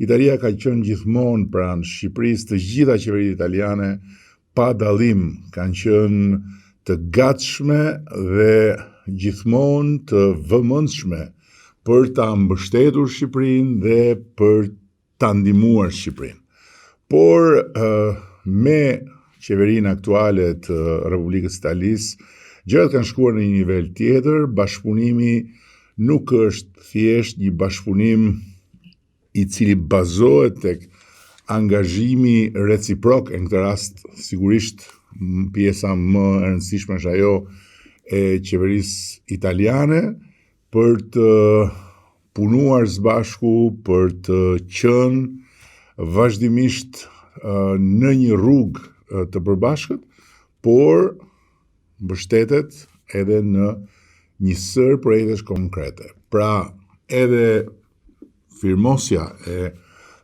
Italia ka qenë gjithmonë pranë Shqipërisë, të gjitha qeveritë italiane pa dallim kanë qenë të gatshme dhe gjithmonë të vëmendshme për ta mbështetur Shqipërinë dhe për ta ndihmuar Shqipërinë. Por me qeverinë aktuale të Republikës Italisë, gjërat kanë shkuar në një nivel tjetër. Bashkëpunimi nuk është thjesht një bashkëpunim i cili bazohet tek angazhimi reciprok, në këtë rast sigurisht pjesa më e rëndësishme është ajo e qeverisë italiane, për të punuar së bashku, për të qenë vazhdimisht në një rrugë të përbashkët, por mbështetet edhe në një sër projektesh konkrete. Pra, edhe firmosja e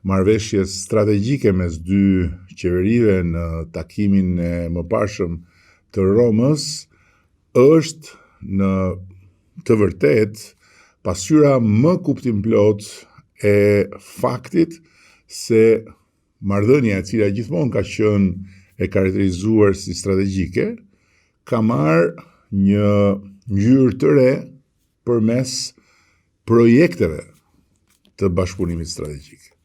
marrëveshjes strategjike mes dy qeverive në takimin e mëparshëm të Romës është në të vërtet pasqyra më kuptimplot e faktit se marrëdhënia e cila gjithmonë ka qenë e karakterizuar si strategjike, ka marrë një ngjyrë të re përmes projekteve të bashkëpunimit strategjik.